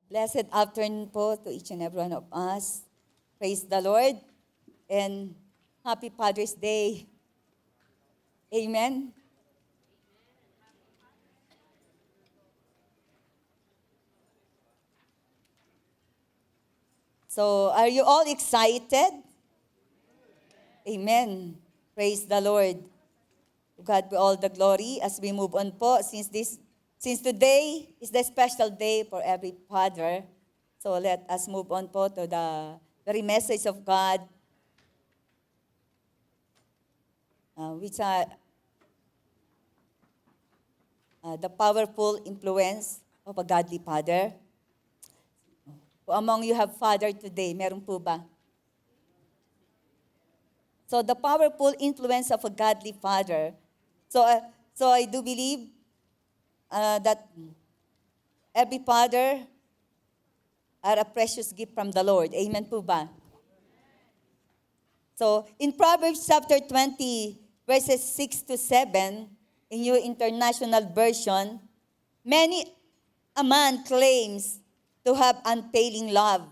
Blessed afternoon po to each and every one of us. Praise the Lord and happy Father's Day. Amen. So, are you all excited? Amen. Praise the Lord. To God be all the glory as we move on po. Since today is the special day for every father, so let us move on po to the very message of God, which are the powerful influence of a godly father. Who among you have father today? Meron po ba? So the powerful influence of a godly father. So I do believe that every father are a precious gift from the Lord. Amen po ba? So in Proverbs chapter 20, verses 6 to 7, in New International Version, many a man claims to have unfailing love,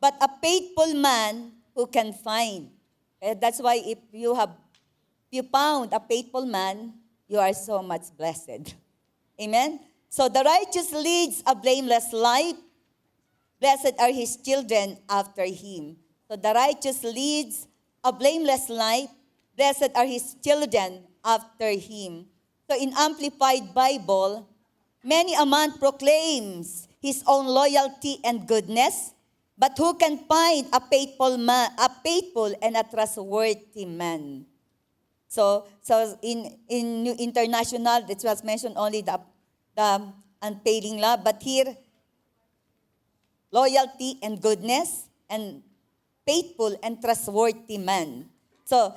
but a faithful man who can find. That's why if you found a faithful man, you are so much blessed. Amen? So the righteous leads a blameless life. Blessed are his children after him. So the righteous leads a blameless life. Blessed are his children after him. So in Amplified Bible, many a man proclaims his own loyalty and goodness, but who can find a faithful and a trustworthy man? So in New International, it was mentioned only the unfailing love, but here, loyalty and goodness and faithful and trustworthy man. So,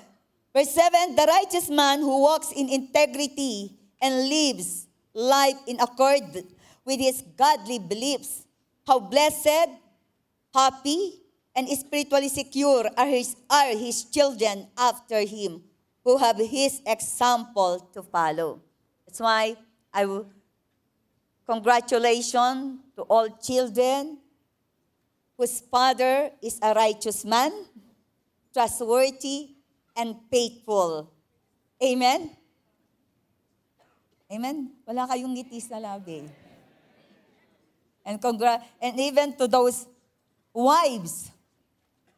verse 7, the righteous man who walks in integrity and lives life in accord with his godly beliefs. How blessed, happy, and spiritually secure are his children after him, who have his example to follow. That's why congratulations to all children whose father is a righteous man, trustworthy, and faithful. Amen? Amen? Wala kayong ngiti sa labi. And even to those wives,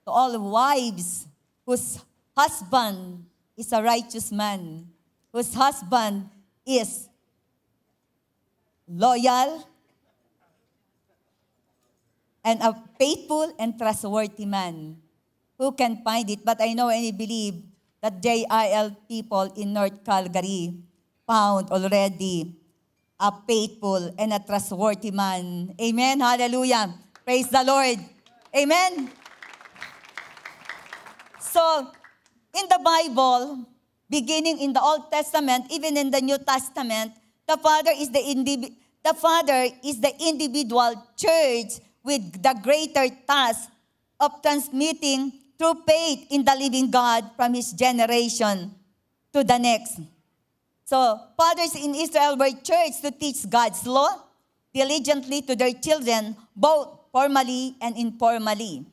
to all wives whose husband is a righteous man, whose husband is loyal and a faithful and trustworthy man. Who can find it? But I know and I believe that JIL people in North Calgary found already a faithful and a trustworthy man. Amen? Hallelujah. Praise the Lord. Amen? So, in the Bible, beginning in the Old Testament, even in the New Testament, the Father is the individual church with the greater task of transmitting through faith in the living God from his generation to the next. So, fathers in Israel were church to teach God's law diligently to their children, both formally and informally.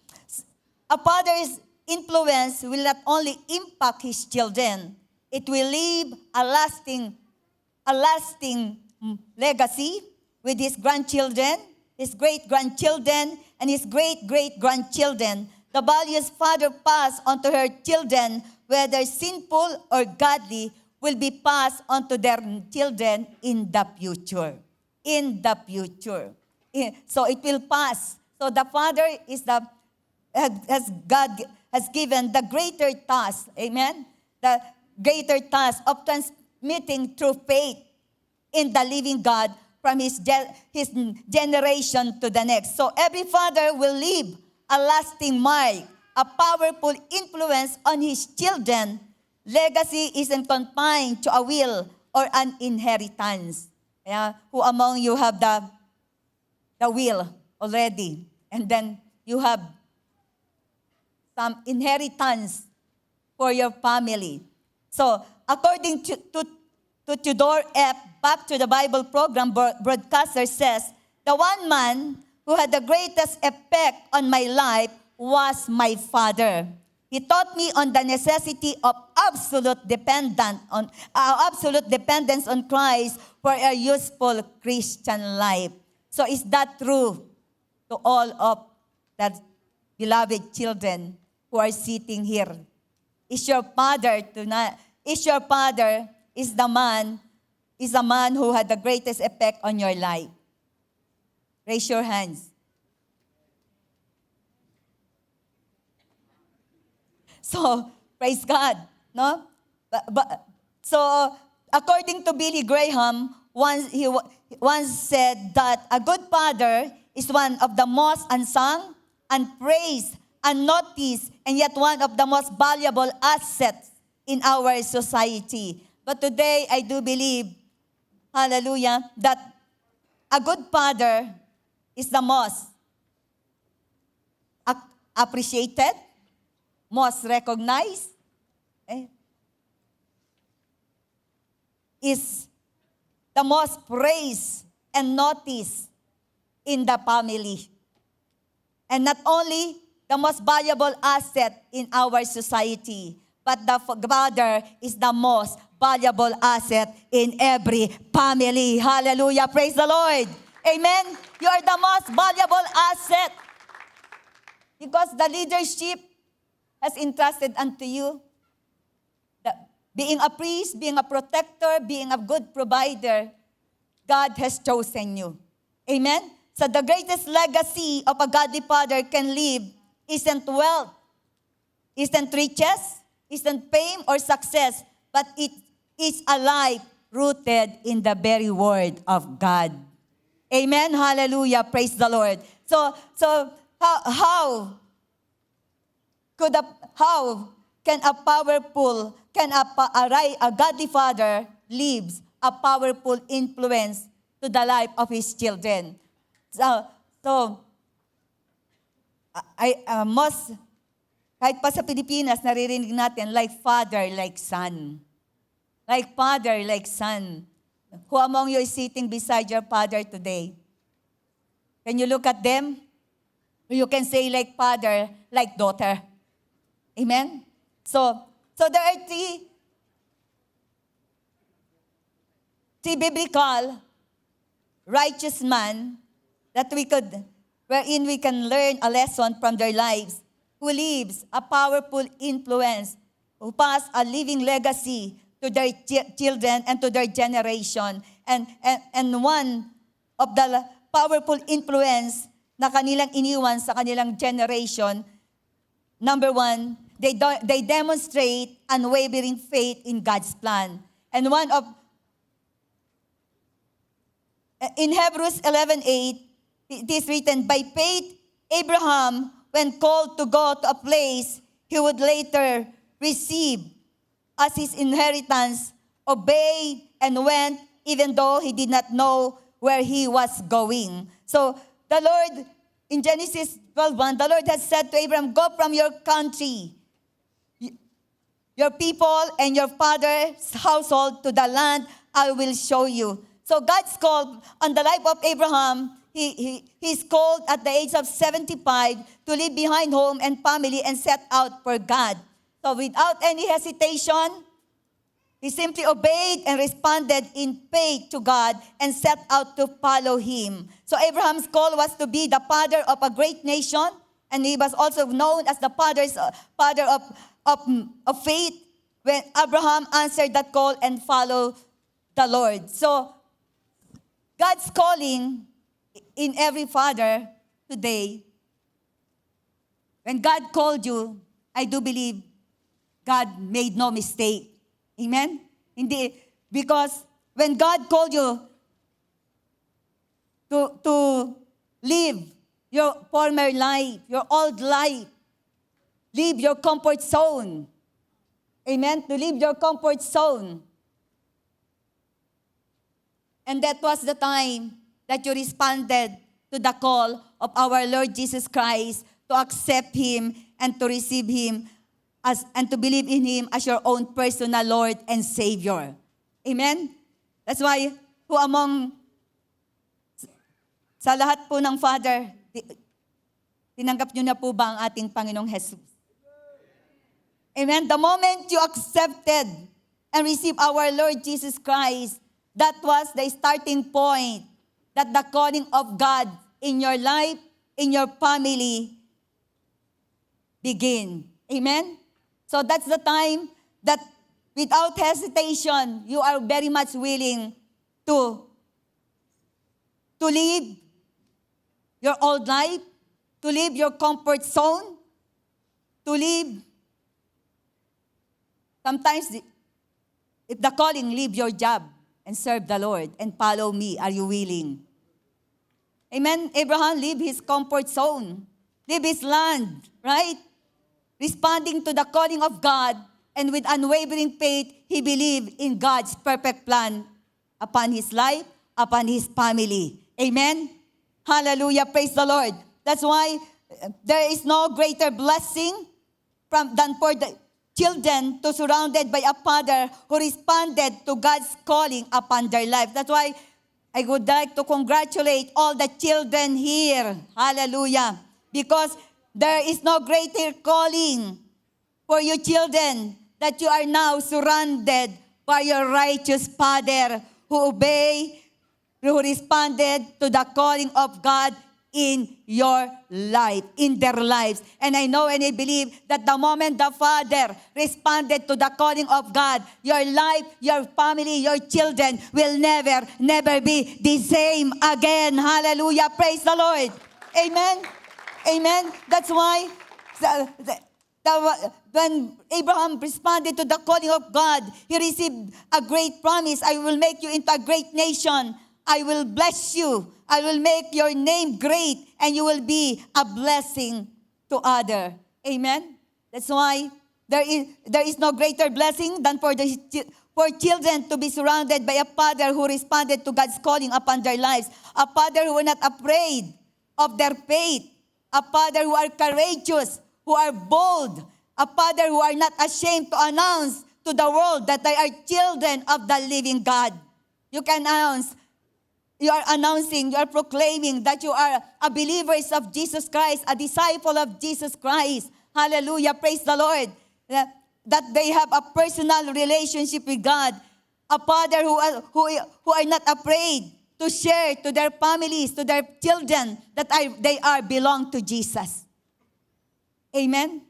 A father's influence will not only impact his children, it will leave a lasting legacy with his grandchildren, his great-grandchildren, and his great-great-grandchildren. The values father passed on to her children, whether sinful or godly, will be passed on to their children in the future. In the future. So it will pass. So the father God has given the greater task, amen? The greater task of transmitting through faith in the living God from his generation to the next. So every father will leave a lasting mark, a powerful influence on his children. Legacy isn't confined to a will or an inheritance. Yeah? Who among you have the will already? And then you have some inheritance for your family. So, according to Tudor F. Back to the Bible program broadcaster says, the one man who had the greatest effect on my life was my father. He taught me on the necessity of absolute dependence on Christ for a useful Christian life. So is that true to all of the beloved children who are sitting here? Is your father the man who had the greatest effect on your life? Raise your hands. So, praise God, no? So, according to Billy Graham, he once said that a good father is one of the most unsung, unpraised, unnoticed, and yet one of the most valuable assets in our society. But today, I do believe, hallelujah, that a good father is the most appreciated, most recognized, is the most praised and noticed in the family. And not only the most valuable asset in our society, but the father is the most valuable asset in every family. Hallelujah. Praise the Lord. Amen. You are the most valuable asset because the leadership has entrusted unto you. Being a priest, being a protector, being a good provider, God has chosen you. Amen? So the greatest legacy of a godly father can leave isn't wealth, isn't riches, isn't fame or success, but it is a life rooted in the very word of God. Amen? Hallelujah. Praise the Lord. So how can a godly father leaves a powerful influence to the life of his children? Kahit pa sa Pilipinas, naririnig natin, like father, like son. Like father, like son. Who among you is sitting beside your father today? Can you look at them? You can say like father, like daughter. Amen? So there are three biblical righteous men wherein we can learn a lesson from their lives, who leaves a powerful influence, who pass a living legacy to their children and to their generation. And one of the powerful influence na kanilang iniwan sa kanilang generation, number one, they demonstrate unwavering faith in God's plan. And in Hebrews 11:8, it is written, by faith, Abraham, when called to go to a place he would later receive as his inheritance, obeyed and went even though he did not know where he was going. So the Lord, in Genesis 12:1, the Lord has said to Abraham, go from your country, your people, and your father's household to the land I will show you. So God's call on the life of Abraham, he's called at the age of 75 to leave behind home and family and set out for God. So without any hesitation, he simply obeyed and responded in faith to God and set out to follow him. So Abraham's call was to be the father of a great nation, and he was also known as the father of faith when Abraham answered that call and followed the Lord. So God's calling in every father today, when God called you, I do believe God made no mistake. Amen? Hindi, because when God called you to live your former life, your old life, leave your comfort zone. Amen? To leave your comfort zone. And that was the time that you responded to the call of our Lord Jesus Christ to accept Him and to receive Him and to believe in Him as your own personal Lord and Savior. Amen? That's why, Sa lahat po ng Father, tinanggap niyo na po ba ang ating Panginoong Jesus? Amen? The moment you accepted and received our Lord Jesus Christ, that was the starting point that the calling of God in your life, in your family, begin. Amen? So that's the time that without hesitation, you are very much willing to live your old life, to leave your comfort zone, to leave. Sometimes, if the calling, leave your job and serve the Lord and follow me. Are you willing? Amen? Abraham leave his comfort zone, leave his land, right? Responding to the calling of God, and with unwavering faith, he believed in God's perfect plan upon his life, upon his family. Amen? Hallelujah. Praise the Lord. That's why there is no greater blessing than for the children to surrounded by a father who responded to God's calling upon their life. That's why I would like to congratulate all the children here. Hallelujah. Because there is no greater calling for you children that you are now surrounded by your righteous Father who who responded to the calling of God in your life, in their lives. And I know and I believe that the moment the Father responded to the calling of God, your life, your family, your children will never be the same again. Hallelujah. Praise the Lord. Amen. Amen. That's why when Abraham responded to the calling of God, he received a great promise. I will make you into a great nation. I will bless you. I will make your name great, and you will be a blessing to others. Amen? That's why there is no greater blessing than for children to be surrounded by a father who responded to God's calling upon their lives. A father who are not afraid of their faith. A father who are courageous, who are bold. A father who are not ashamed to announce to the world that they are children of the living God. You can announce. You are announcing, you are proclaiming that you are a believer of Jesus Christ, a disciple of Jesus Christ. Hallelujah. Praise the Lord. That they have a personal relationship with God. A father who are not afraid to share to their families, to their children, that they belong to Jesus. Amen?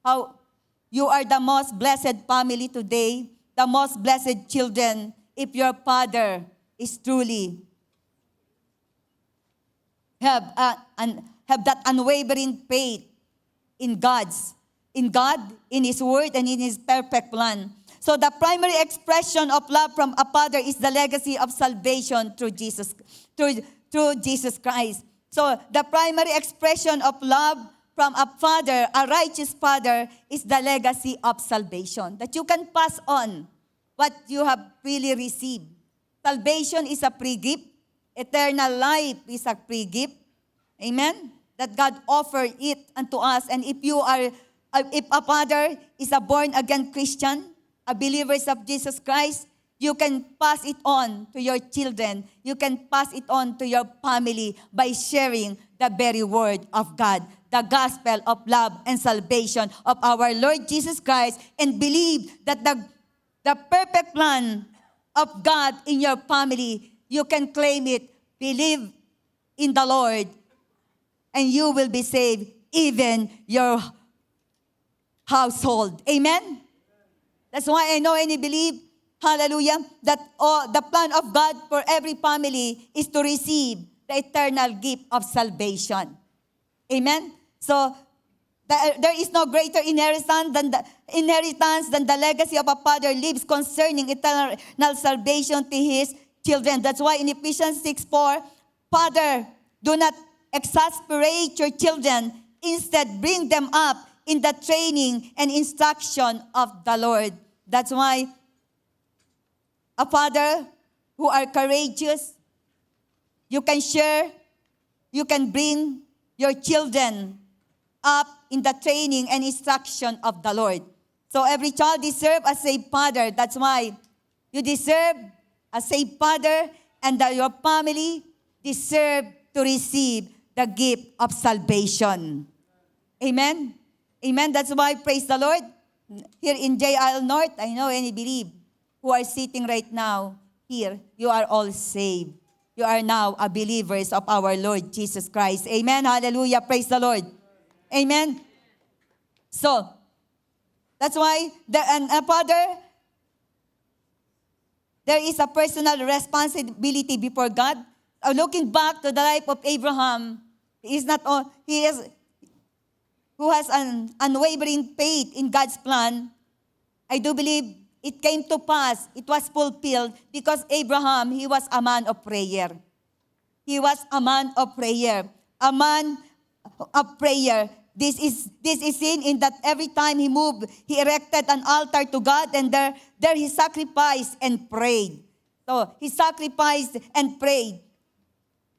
How you are the most blessed family today, the most blessed children, if your father is truly have that unwavering faith in God, in His Word, and in His perfect plan. So the primary expression of love from a father is the legacy of salvation through Jesus Christ. So the primary expression of love from a father, a righteous father, is the legacy of salvation. That you can pass on what you have really received. Salvation is a free gift. Eternal life is a free gift. Amen? That God offered it unto us. And if a father is a born-again Christian, a believer of Jesus Christ, you can pass it on to your children. You can pass it on to your family by sharing the very word of God, the gospel of love and salvation of our Lord Jesus Christ, and believe that the perfect plan of God in your family, you can claim it, believe in the Lord, and you will be saved, even your household. Amen? That's why I know and I believe, hallelujah, that the plan of God for every family is to receive the eternal gift of salvation. Amen? So, there is no greater inheritance than the legacy of a father leaves concerning eternal salvation to his children. That's why in Ephesians 6:4, Father, do not exasperate your children. Instead, bring them up in the training and instruction of the Lord. That's why a father who are courageous, you can share, you can bring your children up in the training and instruction of the Lord. So every child deserves a saved father. That's why you deserve a saved father, and that your family deserve to receive the gift of salvation. Amen? Amen? That's why, praise the Lord, here in JIL North, I know and I believe, who are sitting right now here, you are all saved. You are now a believers of our Lord Jesus Christ. Amen? Hallelujah. Praise the Lord. Amen? So, that's why, Father, there is a personal responsibility before God. Looking back to the life of Abraham, who has an unwavering faith in God's plan. I do believe it came to pass, it was fulfilled because Abraham, he was a man of prayer. He was a man of prayer. A man of prayer. This is seen in that every time he moved, he erected an altar to God, and there he sacrificed and prayed. So he sacrificed and prayed.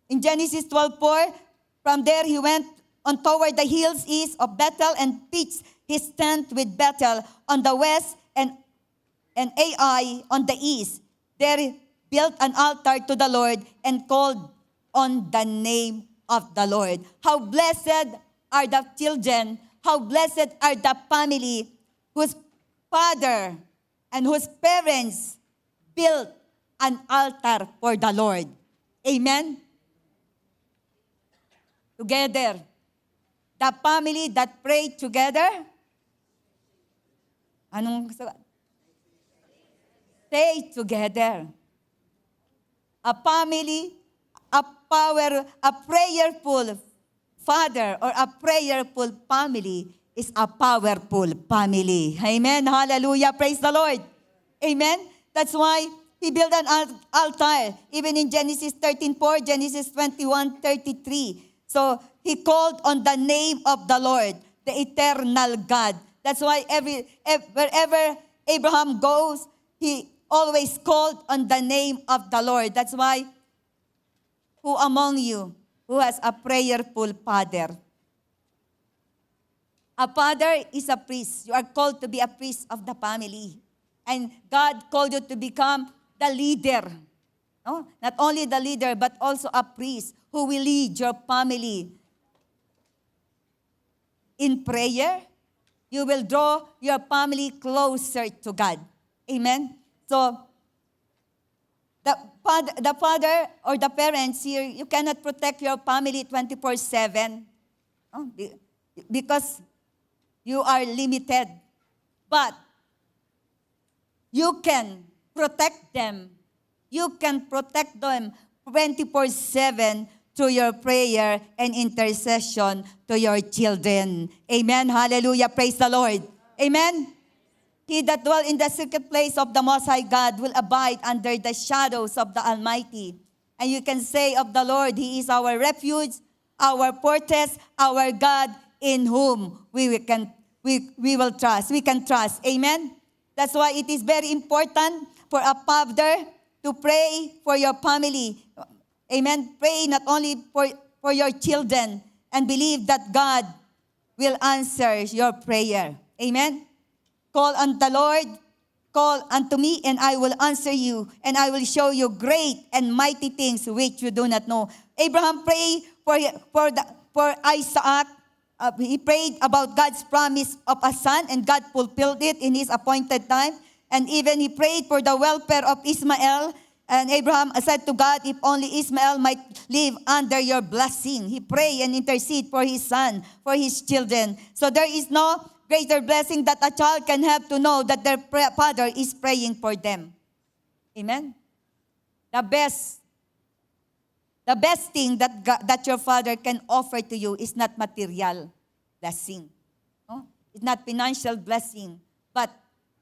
In Genesis 12:4, from there he went on toward the hills east of Bethel and pitched his tent with Bethel on the west and Ai on the east. There he built an altar to the Lord and called on the name of the Lord. How blessed are the children, how blessed are the family whose father and whose parents built an altar for the Lord. Amen? Together. The family that prayed together. Stay together. A family, a prayerful father or a prayerful family is a powerful family. Amen. Hallelujah. Praise the Lord. Amen. That's why he built an altar. Even in Genesis 13:4, Genesis 21:33. So he called on the name of the Lord, the eternal God. That's why wherever Abraham goes, he always called on the name of the Lord. That's why, who among you who has a prayerful father? A father is a priest. You are called to be a priest of the family. And God called you to become the leader. No? Not only the leader, but also a priest who will lead your family in prayer. You will draw your family closer to God. Amen? So, the father or the parents here, you cannot protect your family 24/7. No? Because you are limited. But you can protect them. You can protect them 24/7 through your prayer and intercession to your children. Amen. Hallelujah. Praise the Lord. Amen. He that dwell in the secret place of the Most High God will abide under the shadows of the Almighty. And you can say of the Lord, He is our refuge, our fortress, our God, in whom we will trust. We can trust. Amen. That's why it is very important for a father to pray for your family. Amen. Pray not only for your children and believe that God will answer your prayer. Amen. Call on the Lord, call unto me, and I will answer you, and I will show you great and mighty things which you do not know. Abraham prayed for Isaac. He prayed about God's promise of a son, and God fulfilled it in His appointed time. And even he prayed for the welfare of Ishmael. And Abraham said to God, if only Ishmael might live under your blessing. He prayed and interceded for his son, for his children. So there is no greater blessing that a child can have to know that their father is praying for them. Amen? The best thing that your father can offer to you is not material blessing. No? It's not financial blessing. But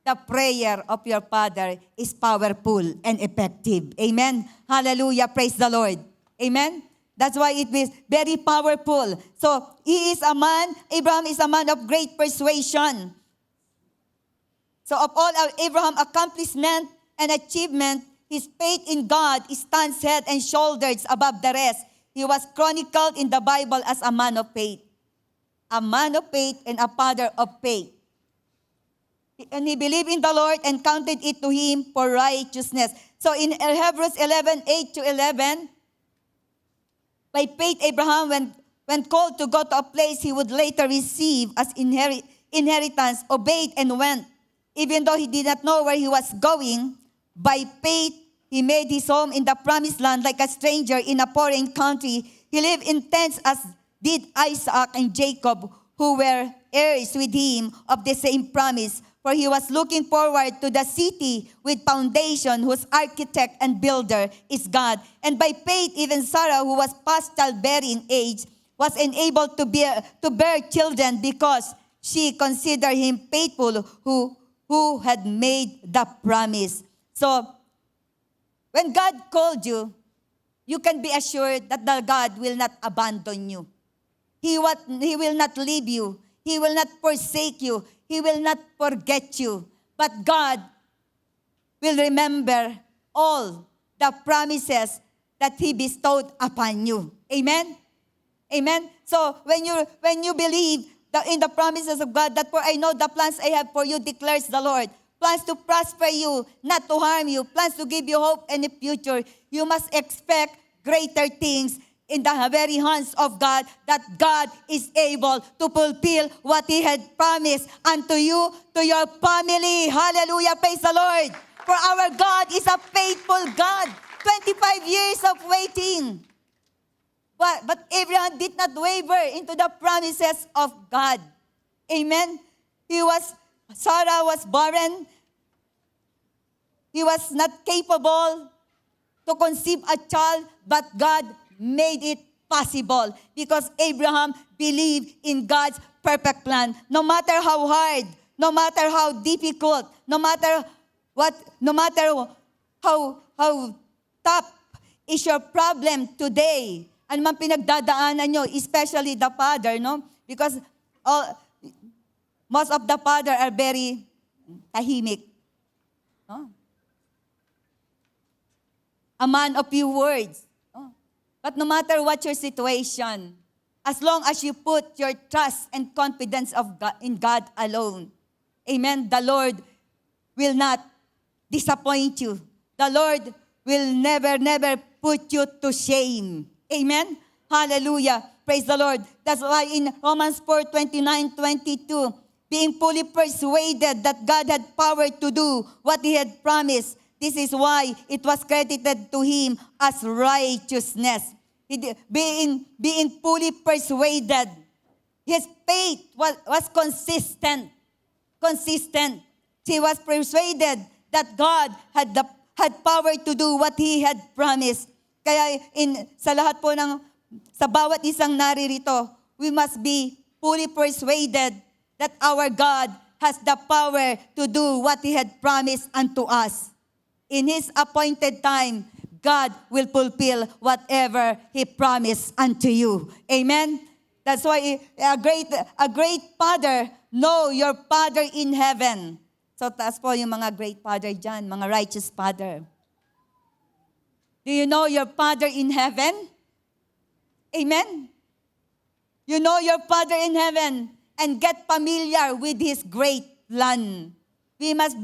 the prayer of your father is powerful and effective. Amen? Hallelujah. Praise the Lord. Amen? That's why it is very powerful. So, Abraham is a man of great persuasion. So, of all of Abraham's accomplishment and achievement, his faith in God stands head and shoulders above the rest. He was chronicled in the Bible as a man of faith. A man of faith and a father of faith. And he believed in the Lord and counted it to him for righteousness. So in Hebrews 11:8-11, By faith, Abraham, when called to go to a place he would later receive as inheritance, obeyed and went. Even though he did not know where he was going, by faith, he made his home in the promised land like a stranger in a foreign country. He lived in tents as did Isaac and Jacob, who were heirs with him of the same promise. For he was looking forward to the city with foundation, whose architect and builder is God. And by faith, even Sarah, who was past childbearing age, was enabled to bear children because she considered him faithful who had made the promise. So, when God called you, you can be assured that the God will not abandon you. He will not leave you. He will not forsake you. He will not forget you. But God will remember all the promises that He bestowed upon you. Amen? Amen? So when you believe in the promises of God, that for I know the plans I have for you, declares the Lord. Plans to prosper you, not to harm you. Plans to give you hope and a future. You must expect greater things in the very hands of God, that God is able to fulfill what He had promised unto you, to your family. Hallelujah. Praise the Lord. For our God is a faithful God. 25 years of waiting. But Abraham did not waver into the promises of God. Amen. Sarah was barren. He was not capable to conceive a child, but God made it possible because Abraham believed in God's perfect plan. No matter how hard, no matter how difficult, no matter how tough is your problem today, ano man pinagdadaanan nyo, especially the father, no? Because most of the father are very tahimik. No? A man of few words. No? But no matter what your situation, as long as you put your trust and confidence in God alone, amen, the Lord will not disappoint you. The Lord will never put you to shame. Amen? Hallelujah. Praise the Lord. That's why in Romans 4:29-22, being fully persuaded that God had power to do what He had promised, this is why it was credited to Him as righteousness. Being fully persuaded, his faith was consistent. He was persuaded that God had power to do what He had promised. Kaya sa lahat po sa bawat isang naririto, we must be fully persuaded that our God has the power to do what He had promised unto us. In His appointed time, God will fulfill whatever He promised unto you. Amen? That's why a great father know your Father in heaven. So taas po yung mga great father dyan, mga righteous father. Do you know your Father in heaven? Amen? You know your Father in heaven and get familiar with His great plan. We must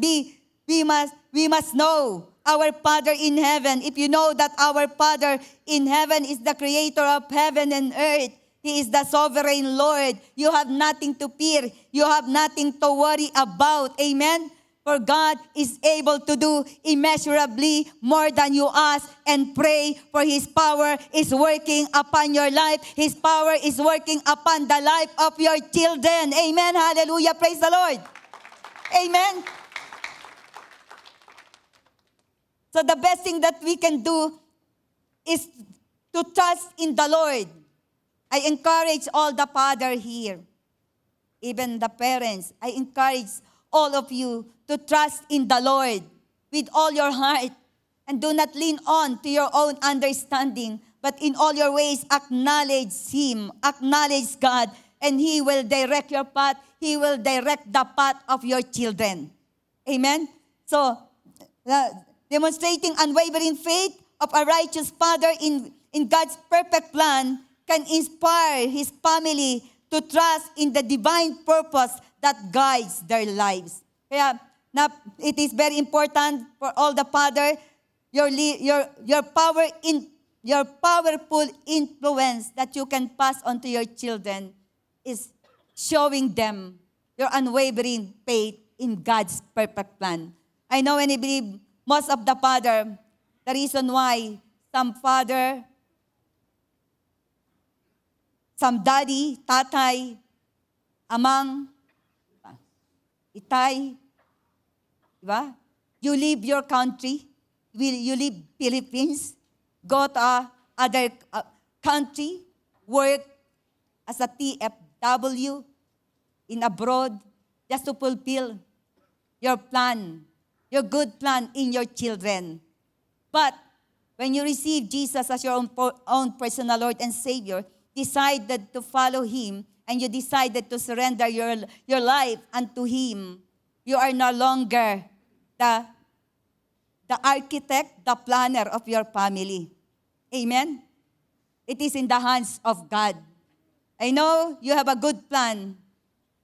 know our Father in heaven. If you know that our Father in heaven is the creator of heaven and earth, He is the sovereign Lord. You have nothing to fear. You have nothing to worry about. Amen? For God is able to do immeasurably more than you ask and pray, for His power is working upon your life. His power is working upon the life of your children. Amen? Hallelujah. Praise the Lord. Amen? So the best thing that we can do is to trust in the Lord. I encourage all the father here, even the parents. I encourage all of you to trust in the Lord with all your heart and do not lean on to your own understanding, but in all your ways acknowledge Him, acknowledge God, and He will direct your path. He will direct the path of your children. Amen? So, demonstrating unwavering faith of a righteous father in God's perfect plan can inspire his family to trust in the divine purpose that guides their lives. Kaya, it is very important for all the father, your your powerful influence that you can pass on to your children is showing them your unwavering faith in God's perfect plan. I know and I believe most of the father, the reason why some father, some daddy, tatay, amang, itay, diba? You leave your country, you leave Philippines, go to other country, work as a TFW in abroad, just to fulfill your plan, your good plan in your children. But when you receive Jesus as your own personal Lord and Savior, decided to follow Him, and you decided to surrender your life unto Him, you are no longer the architect, the planner of your family. Amen? It is in the hands of God. I know you have a good plan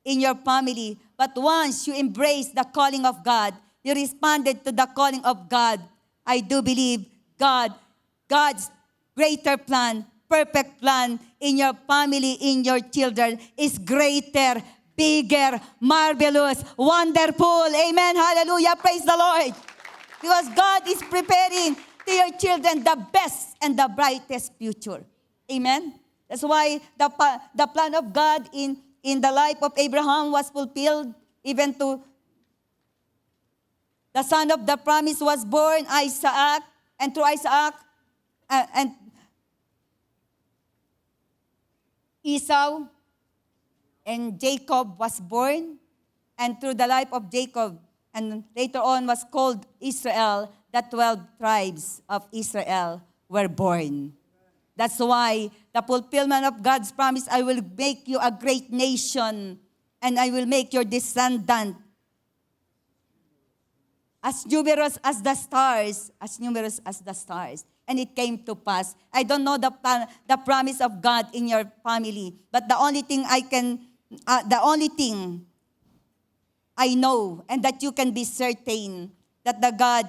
in your family, but once you embrace the calling of God, you responded to the calling of God, I do believe God's greater plan, perfect plan in your family, in your children is greater, bigger, marvelous, wonderful. Amen. Hallelujah. Praise the Lord. Because God is preparing to your children the best and the brightest future. Amen. That's why the plan of God in the life of Abraham was fulfilled, even to the son of the promise was born, Isaac, and through Isaac and Esau and Jacob was born, and through the life of Jacob, and later on was called Israel, the 12 tribes of Israel were born. That's why the fulfillment of God's promise, I will make you a great nation, and I will make your descendant as numerous as the stars, as numerous as the stars. And it came to pass. I don't know the promise of God in your family, but the only thing I know, and that you can be certain, that the God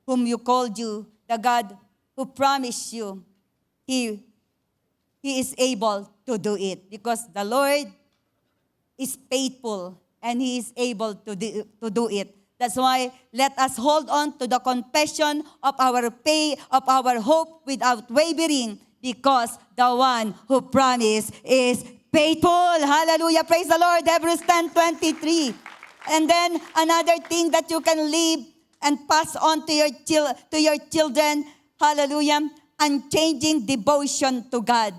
whom you called you, the God who promised you, He is able to do it, because the Lord is faithful and He is able to do it. That's why let us hold on to the confession of our faith, of our hope without wavering, because the one who promised is faithful. Hallelujah. Praise the Lord. Hebrews 10:23. And then another thing that you can leave and pass on to your children, hallelujah, unchanging devotion to God.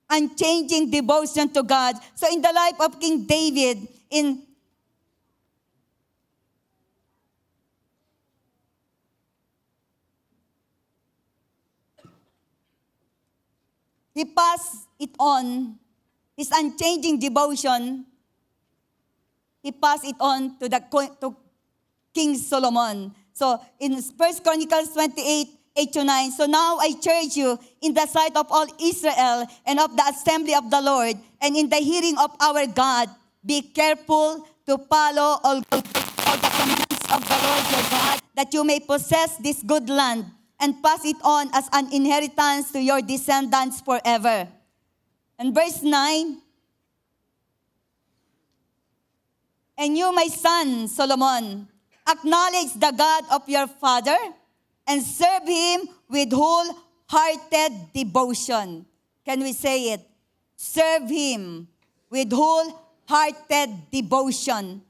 Unchanging devotion to God. So in the life of King David, he passed it on, his unchanging devotion, he passed it on to King Solomon. So in 1 Chronicles 28:8-9, so now I charge you in the sight of all Israel and of the assembly of the Lord, and in the hearing of our God, be careful to follow all the commands of the Lord your God, that you may possess this good land and pass it on as an inheritance to your descendants forever. And verse 9, and you, my son, Solomon, acknowledge the God of your father and serve Him with wholehearted devotion. Can we say it? Serve Him with wholehearted devotion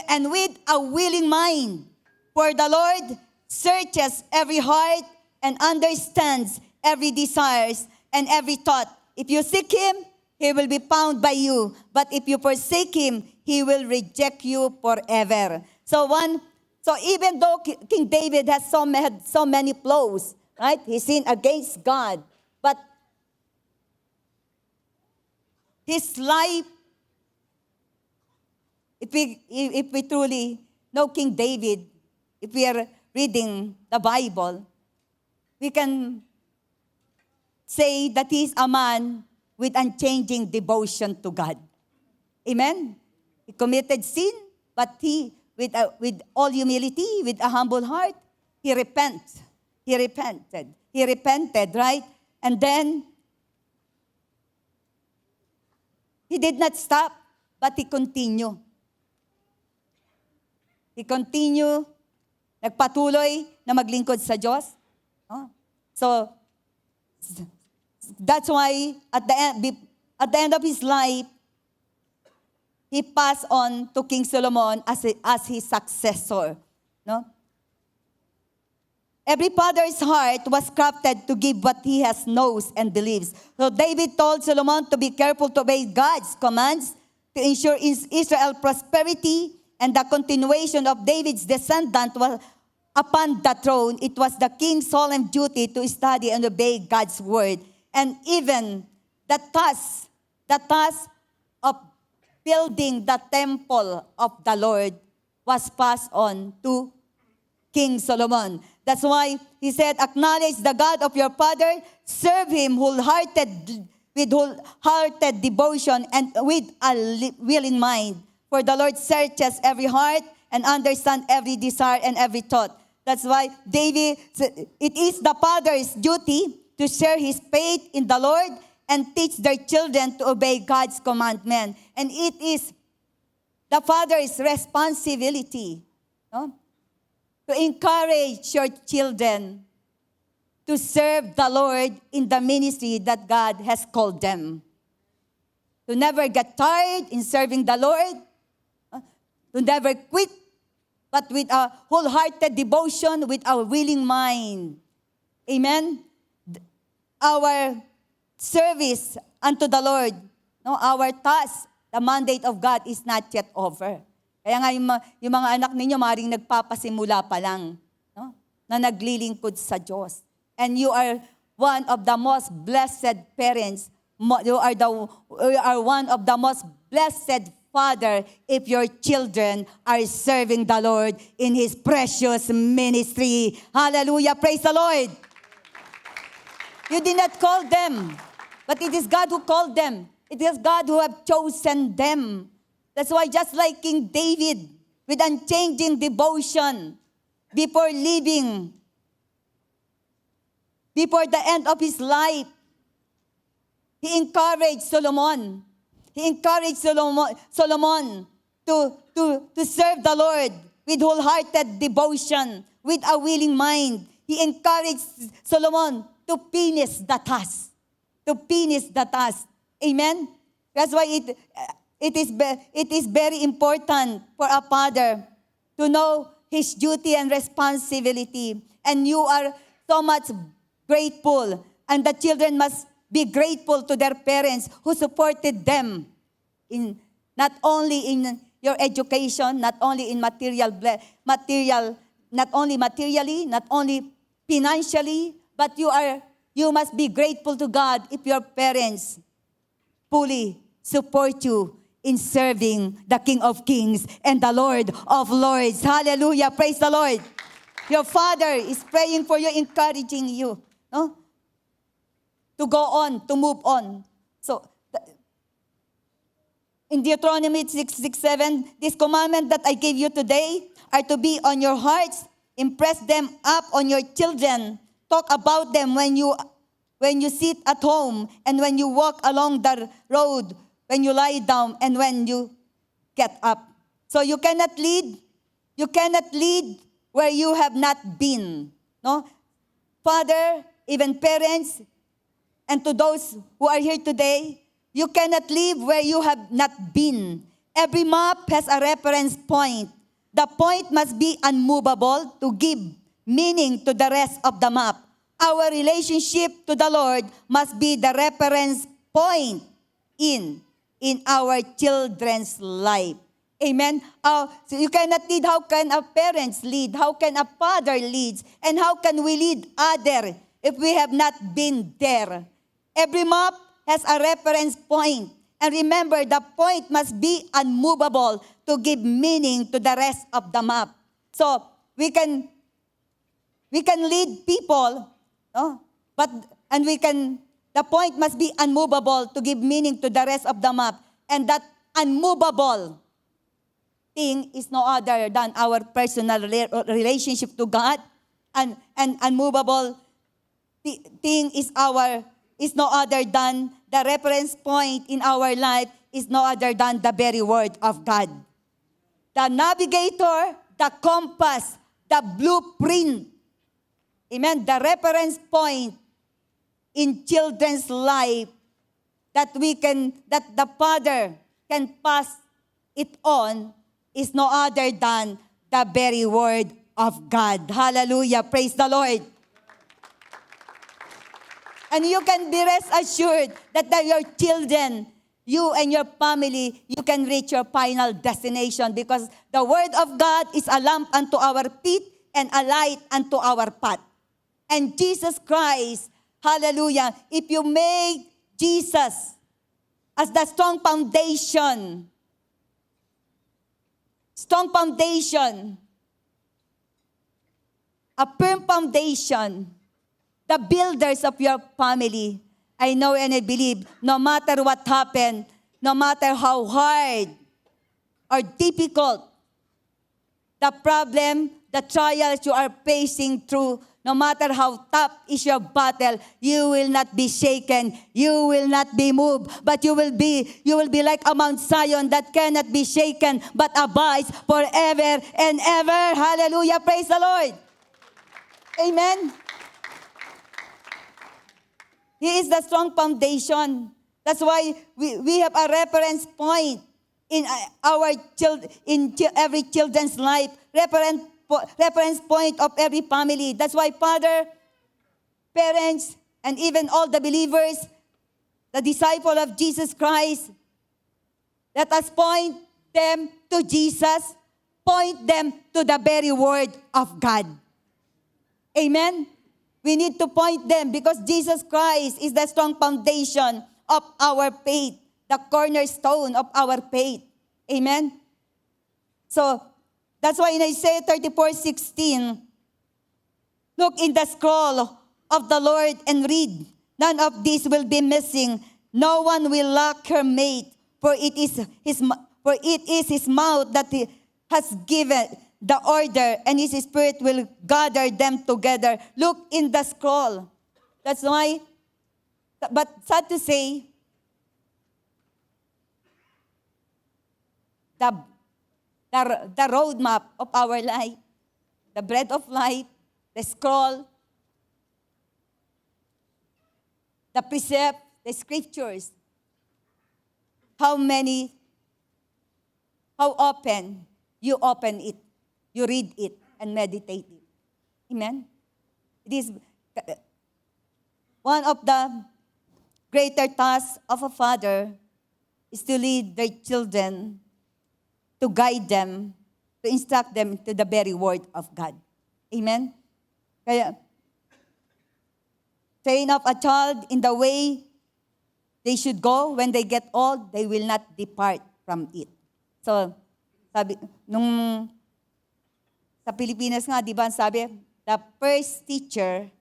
and with a willing mind. For the Lord searches every heart and understands every desires and every thought. If you seek Him, He will be found by you. But if you forsake Him, He will reject you forever. So even though King David had so many flaws, right? He sinned against God, but his life, if we truly know King David, if we are reading the Bible, we can say that he is a man with unchanging devotion to God. Amen? He committed sin, but he, with all humility, with a humble heart, he repents. He repented. He repented, right? And then, he did not stop, but he continued. He continued, nagpatuloy na maglingkod sa Diyos. Oh. So, that's why at the end of his life, he passed on to King Solomon as his successor. No? Every father's heart was crafted to give what he has knows and believes. So David told Solomon to be careful to obey God's commands to ensure Israel prosperity and the continuation of David's descendant was upon the throne. It was the king's solemn duty to study and obey God's word. And even the task of building the temple of the Lord was passed on to King Solomon. That's why he said, acknowledge the God of your father, serve him with wholehearted devotion and with a willing mind. For the Lord searches every heart and understands every desire and every thought. That's why David, it is the father's duty to share his faith in the Lord and teach their children to obey God's commandment. And it is the father's responsibility, no? To encourage your children to serve the Lord in the ministry that God has called them. To never get tired in serving the Lord, to never quit, but with a wholehearted devotion, with a willing mind. Amen? Our service unto the Lord, no, our task, the mandate of God is not yet over. Kaya nga yung mga anak ninyo, maaaring nagpapasimula pa lang, no, na naglilingkod sa Diyos. And you are one of the most blessed parents. You are one of the most blessed father if your children are serving the Lord in His precious ministry. Hallelujah. Praise the Lord. You did not call them, but it is God who called them. It is God who have chosen them. That's why just like King David, with unchanging devotion, before leaving, before the end of his life, he encouraged Solomon. He encouraged Solomon to serve the Lord with wholehearted devotion, with a willing mind. He encouraged Solomon to finish the task. To finish the task. Amen? That's why it is very important for a father to know his duty and responsibility. And you are so much grateful. And the children must be grateful to their parents who supported them in not only in your education, not only in material, not only materially, not only financially, but you must be grateful to God if your parents fully support you in serving the King of Kings and the Lord of Lords. Hallelujah. Praise the Lord. Your father is praying for you, encouraging you, no? To go on, to move on. So, in Deuteronomy 6:7, this commandment that I gave you today are to be on your hearts. Impress them up on your children. Talk about them when you sit at home and when you walk along the road, when you lie down and when you get up. So you cannot lead where you have not been. No? Father, even parents, and to those who are here today, you cannot live where you have not been. Every map has a reference point. The point must be unmovable to give meaning to the rest of the map. Our relationship to the Lord must be the reference point in our children's life. Amen? So you cannot lead. How can a parents lead? How can a father lead? And how can we lead other if we have not been there? Every map has a reference point. And remember, the point must be unmovable to give meaning to the rest of the map. So we can lead people, no? The point must be unmovable to give meaning to the rest of the map. And that unmovable thing is no other than our personal relationship to God and unmovable thing is no other than the reference point in our life is no other than the very word of God. The navigator, the compass, the blueprint. Amen. The reference point in children's life that the Father can pass it on is no other than the very word of God. Hallelujah. Praise the Lord. And you can be rest assured that your children, you and your family, you can reach your final destination because the word of God is a lamp unto our feet and a light unto our path. And Jesus Christ, hallelujah, if you make Jesus as the strong foundation, a firm foundation, the builders of your family, I know and I believe, no matter what happened, no matter how hard or difficult the problem, the trials you are facing through, no matter how tough is your battle, you will not be shaken, you will not be moved, but you will be like a Mount Zion that cannot be shaken, but abides forever and ever. Hallelujah, praise the Lord. Amen. He is the strong foundation. That's why we have a reference point in every children's life. Reference point of every family. That's why father, parents, and even all the believers, the disciple of Jesus Christ, let us point them to Jesus, point them to the very word of God. Amen? We need to point them because Jesus Christ is the strong foundation of our faith, the cornerstone of our faith. Amen? So, that's why in Isaiah 34:16, look in the scroll of the Lord and read. None of these will be missing. No one will lack her mate, for it is his mouth that he has given the order, and his spirit will gather them together. Look in the scroll. That's why, but sad to say, the roadmap of our life, the bread of life, the scroll, the precept, the scriptures. How often you open it, you read it, and meditate it. Amen? It is one of the greater tasks of a father is to lead their children, to guide them, to instruct them to the very word of God. Amen? Kaya, train up a child in the way they should go. When they get old, they will not depart from it. So, sabi, sa Pilipinas nga, di ba, sabi, the first teacher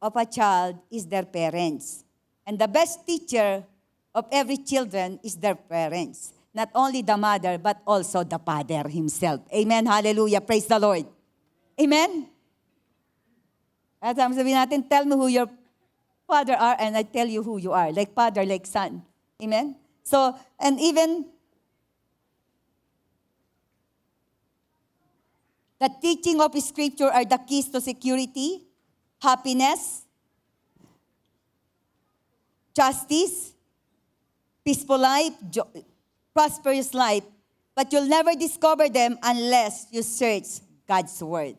of a child is their parents. And the best teacher of every children is their parents. Not only the mother, but also the father himself. Amen, hallelujah, praise the Lord. Amen? At sabihin natin, tell me who your father are, and I tell you who you are. Like father, like son. Amen? So, and even the teaching of Scripture are the keys to security, happiness, justice, peaceful life, prosperous life. But you'll never discover them unless you search God's Word.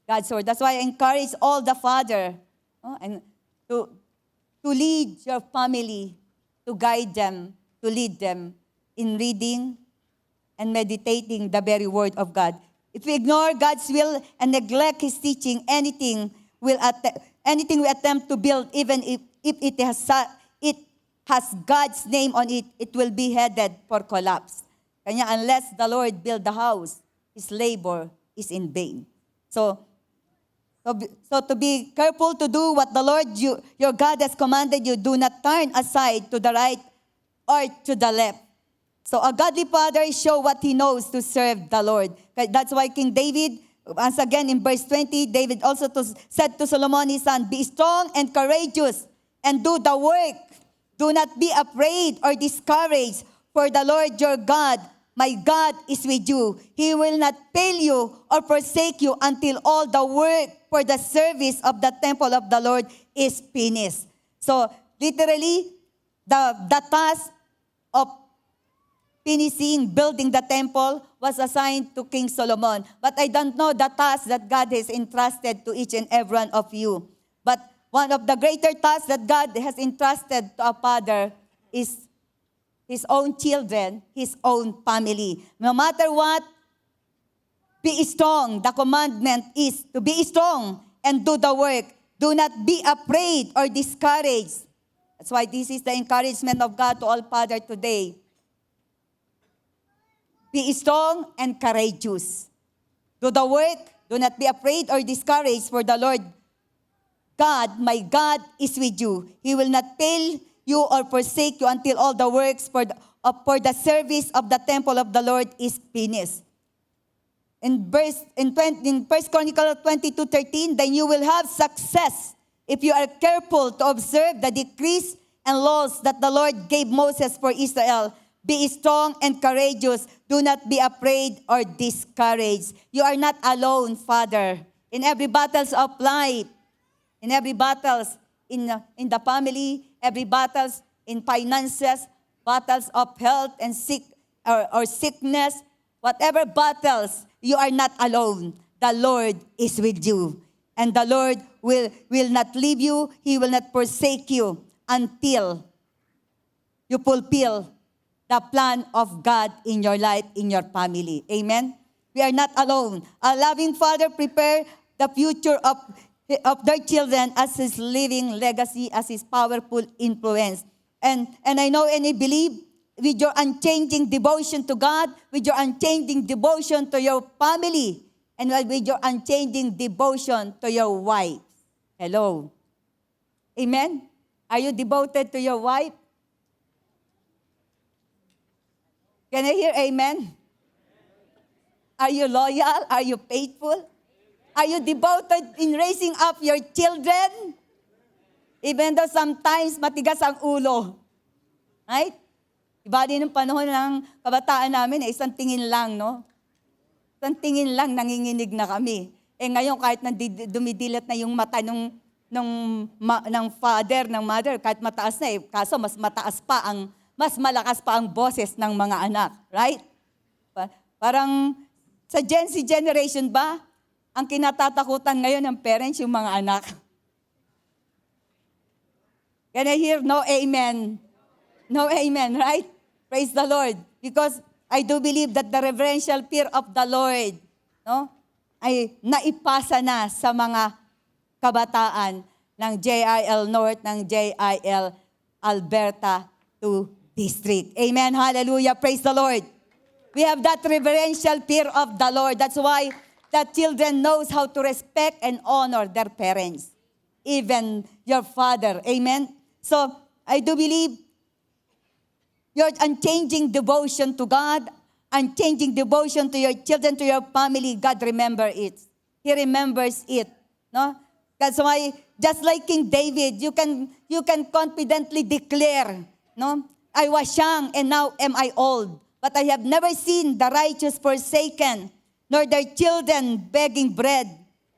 God's Word. That's why I encourage all the father and to lead your family, to guide them, to lead them in reading and meditating the very Word of God. If we ignore God's will and neglect His teaching, anything we attempt to build, even if it has God's name on it, it will be headed for collapse. Kanya unless the Lord build the house, His labor is in vain. So to be careful to do what the Lord your God has commanded you, do not turn aside to the right or to the left. So a godly father show what he knows to serve the Lord. That's why King David, Once again, in verse 20, David also said to Solomon his son, "Be strong and courageous, and do the work. Do not be afraid or discouraged, for the Lord your God, my God, is with you. He will not fail you or forsake you until all the work for the service of the temple of the Lord is finished." So, literally, the task of finishing building the temple was assigned to King Solomon. But I don't know the task that God has entrusted to each and every one of you. But one of the greater tasks that God has entrusted to a father is his own children, his own family. No matter what, be strong. The commandment is to be strong and do the work. Do not be afraid or discouraged. That's why this is the encouragement of God to all fathers today. Be strong and courageous. Do the work. Do not be afraid or discouraged, for the Lord God, my God, is with you. He will not fail you or forsake you until all the works for the service of the temple of the Lord is finished. In 1 Chronicles 22:13, then you will have success if you are careful to observe the decrees and laws that the Lord gave Moses for Israel. Be strong and courageous. Do not be afraid or discouraged. You are not alone, Father. In every battles of life, in every battles in the family, every battles in finances, battles of health and or sickness, whatever battles, you are not alone. The Lord is with you. And the Lord will not leave you. He will not forsake you until you fulfill the plan of God in your life, in your family. Amen? We are not alone. A loving Father prepare the future of their children as His living legacy, as His powerful influence. And I know and I believe with your unchanging devotion to God, with your unchanging devotion to your family, and with your unchanging devotion to your wife. Hello. Amen? Are you devoted to your wife? Can I hear amen? Are you loyal? Are you faithful? Are you devoted in raising up your children? Even though sometimes matigas ang ulo. Right? Iba din ng panahon ng kabataan namin, isang tingin lang, no? Isang tingin lang, nanginginig na kami. Ngayon, kahit dumidilat na yung mata ng father, ng mother, kahit mataas na kaso mas malakas pa ang boses ng mga anak. Right? Parang sa Gen Z generation ba, ang kinatatakutan ngayon ng parents yung mga anak. Can I hear no amen? No amen, right? Praise the Lord. Because I do believe that the reverential fear of the Lord, no, ay naipasa na sa mga kabataan ng JIL North, ng JIL Alberta 2 District. Amen. Hallelujah. Praise the Lord. We have that reverential fear of the Lord. That's why the children knows how to respect and honor their parents. Even your father. Amen. So, I do believe your unchanging devotion to God, unchanging devotion to your children, to your family, God remember it. He remembers it. No? That's why, just like King David, you can confidently declare, no? I was young and now am I old, but I have never seen the righteous forsaken, nor their children begging bread.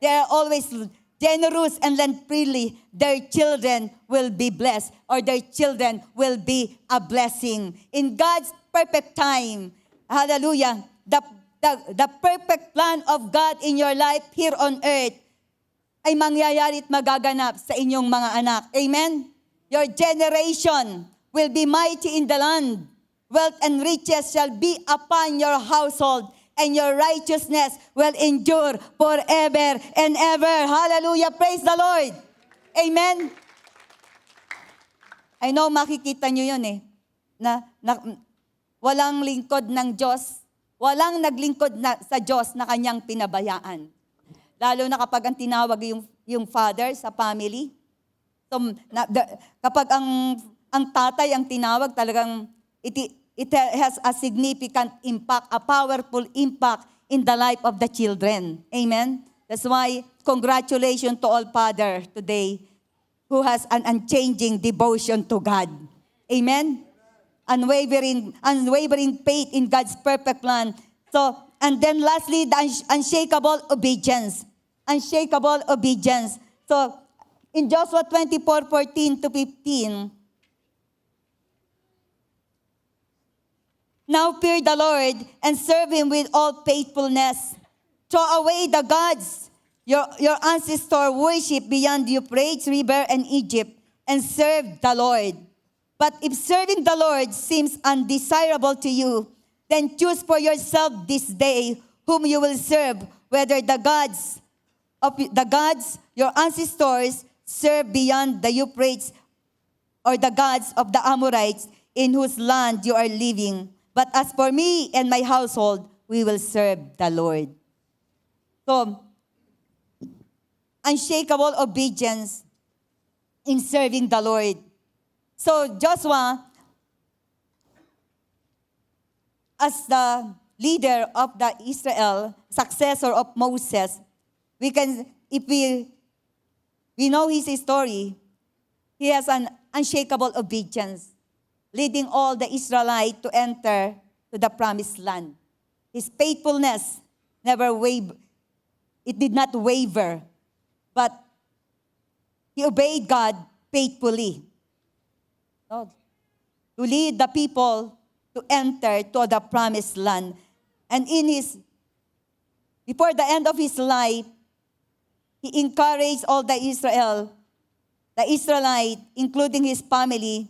They are always generous and lend freely. Their children will be blessed, or their children will be a blessing. In God's perfect time, hallelujah, the perfect plan of God in your life here on earth ay mangyayari at magaganap sa inyong mga anak. Amen? Your generation will be mighty in the land. Wealth and riches shall be upon your household, and your righteousness will endure forever and ever. Hallelujah. Praise the Lord. Amen. I know makikita nyo yun na walang lingkod ng Diyos, walang naglingkod sa Diyos na kanyang pinabayaan. Lalo na kapag ang tinawag yung father sa family. So, kapag ang tatay ang tinawag, talagang it has a significant impact, a powerful impact in the life of the children. Amen? That's why, congratulations to all father today who has an unchanging devotion to God. Amen? Unwavering faith in God's perfect plan. So, and then lastly, the unshakable obedience. Unshakable obedience. So, in Joshua 24:14-15, now fear the Lord and serve Him with all faithfulness. Throw away the gods your ancestors worship beyond the Euphrates River and Egypt, and serve the Lord. But if serving the Lord seems undesirable to you, then choose for yourself this day whom you will serve, whether the gods your ancestors served beyond the Euphrates, or the gods of the Amorites in whose land you are living. But as for me and my household, we will serve the Lord. So, unshakable obedience in serving the Lord. So Joshua, as the leader of the Israel, successor of Moses, if we know his story, he has an unshakable obedience, leading all the Israelites to enter to the promised land. His faithfulness never wavered. It did not waver, but he obeyed God faithfully. To lead the people to enter to the promised land. And before the end of his life, he encouraged all the Israelite, including his family,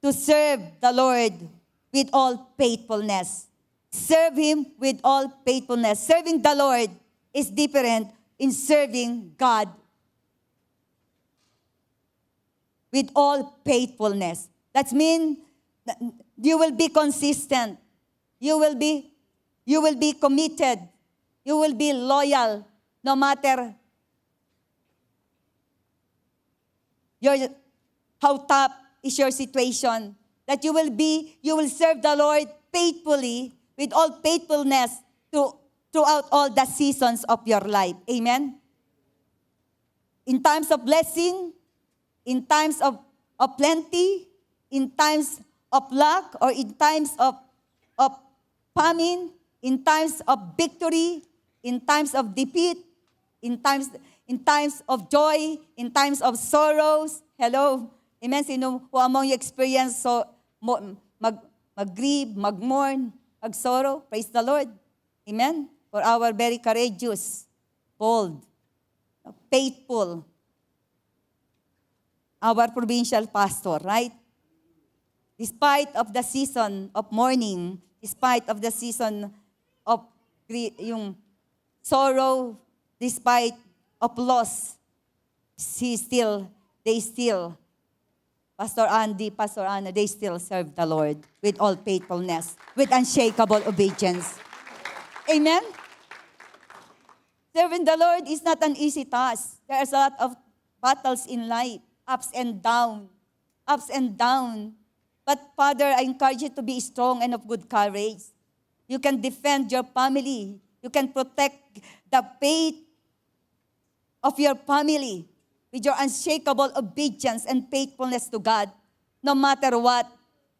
to serve the Lord with all faithfulness. Serve Him with all faithfulness. Serving the Lord is different in serving God with all faithfulness. That means you will be consistent. You will be committed. You will be loyal no matter how tough is your situation. That you will serve the Lord faithfully with all faithfulness throughout all the seasons of your life. Amen? In times of blessing, in times of plenty, in times of luck, or in times of famine, in times of victory, in times of defeat, in times of joy, in times of sorrows. Hello? Amen? Sino who among you experience mag-grieve, mag-mourn, mag-sorrow? Praise the Lord. Amen? For our very courageous, bold, faithful, our provincial pastor, right? Despite of the season of mourning, despite of the season of yung sorrow, despite of loss, they still, Pastor Andy, Pastor Anna, they still serve the Lord with all faithfulness, with unshakable obedience. Amen? Serving the Lord is not an easy task. There's a lot of battles in life, ups and down. But Father, I encourage you to be strong and of good courage. You can defend your family. You can protect the faith of your family with your unshakable obedience and faithfulness to God, no matter what.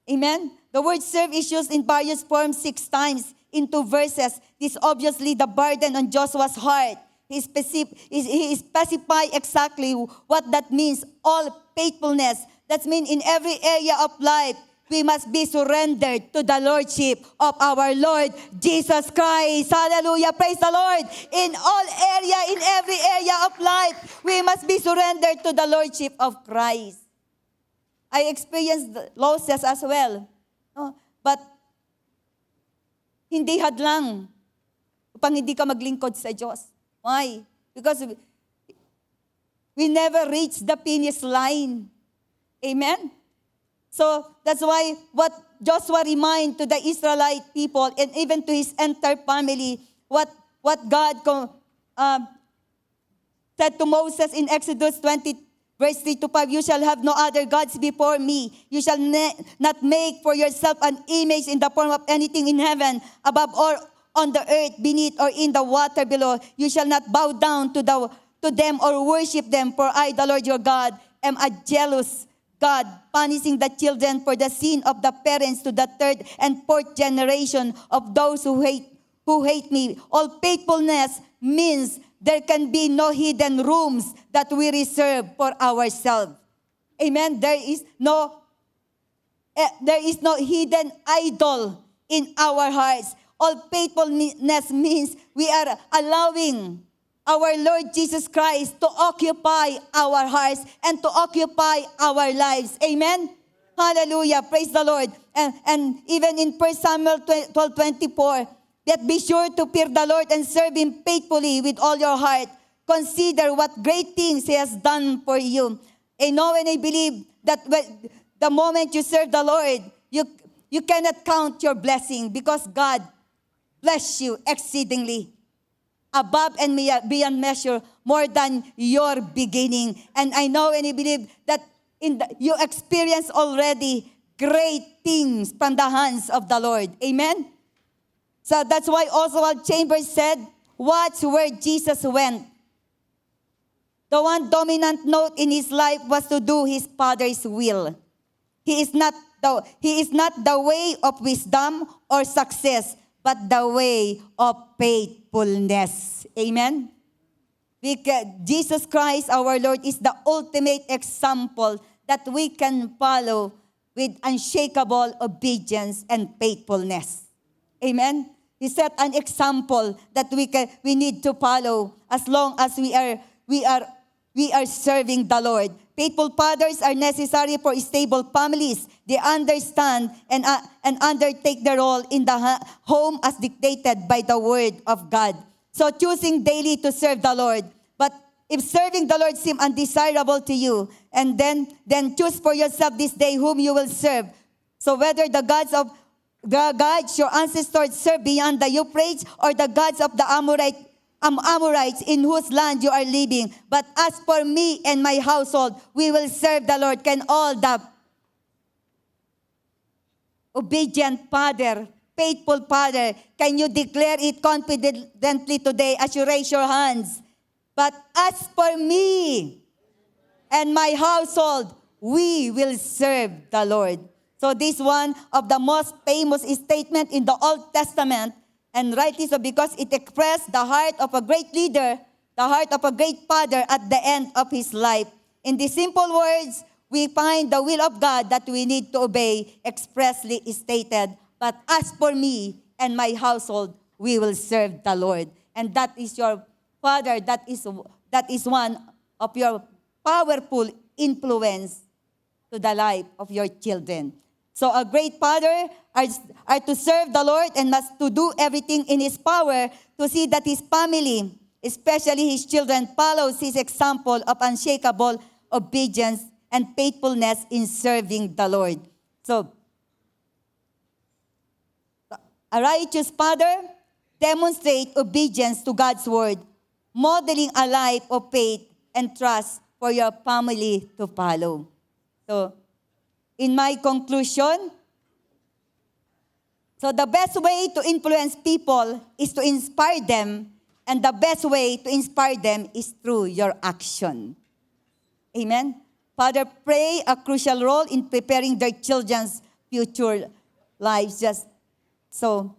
Amen? The word serve is used in various forms 6 times in 2 verses. This is obviously the burden on Joshua's heart. He specified exactly what that means, all faithfulness. That means in every area of life, we must be surrendered to the Lordship of our Lord Jesus Christ. Hallelujah. Praise the Lord. In every area of life, we must be surrendered to the Lordship of Christ. I experienced losses as well. No? But hindi hadlang upang hindi ka maglingkod sa Diyos. Why? Because we never reach the finish line. Amen? So that's why what Joshua reminded to the Israelite people and even to his entire family, what God said to Moses in Exodus 20, verse 3-5, you shall have no other gods before me. You shall not make for yourself an image in the form of anything in heaven, above on the earth beneath or in the water below. You shall not bow down to them or worship them, for I, the Lord your God, am a jealous God, punishing the children for the sin of the parents to the third and fourth generation of those who hate me. All faithfulness means there can be no hidden rooms that we reserve for ourselves. Amen. There is no hidden idol in our hearts. All faithfulness means we are allowing our Lord Jesus Christ to occupy our hearts and to occupy our lives. Amen? Hallelujah. Praise the Lord. And even in 1 Samuel 12:24, that be sure to fear the Lord and serve Him faithfully with all your heart. Consider what great things He has done for you. I know and I believe that the moment you serve the Lord, you cannot count your blessing because God bless you exceedingly, above and beyond measure, more than your beginning. And I know and I believe that you experience already great things from the hands of the Lord. Amen? So that's why Oswald Chambers said, watch where Jesus went. The one dominant note in his life was to do his Father's will. He is not the way of wisdom or success, but the way of faithfulness. Amen? Because Jesus Christ, our Lord, is the ultimate example that we can follow with unshakable obedience and faithfulness. Amen? He set an example that we need to follow as long as we are serving the Lord. Faithful fathers are necessary for stable families. They understand and undertake their role in the home as dictated by the Word of God. So choosing daily to serve the Lord. But if serving the Lord seems undesirable to you, and then choose for yourself this day whom you will serve. So whether the gods your ancestors served beyond the Euphrates, or the gods of the Amorites in whose land you are living. But as for me and my household, we will serve the Lord. Can all the obedient father, faithful father, can you declare it confidently today as you raise your hands? But as for me and my household, we will serve the Lord. So this one of the most famous statement in the Old Testament, and rightly so because it expressed the heart of a great leader, the heart of a great father at the end of his life. In these simple words, we find the will of God that we need to obey expressly stated. But as for me and my household, we will serve the Lord. And that is your father, that is one of your powerful influence to the life of your children. So a great father are to serve the Lord and must to do everything in his power to see that his family, especially his children, follows his example of unshakable obedience and faithfulness in serving the Lord. So, a righteous father demonstrates obedience to God's word, modeling a life of faith and trust for your family to follow. So, in my conclusion, so the best way to influence people is to inspire them, and the best way to inspire them is through your action. Amen? Father, play a crucial role in preparing their children's future lives. Just so,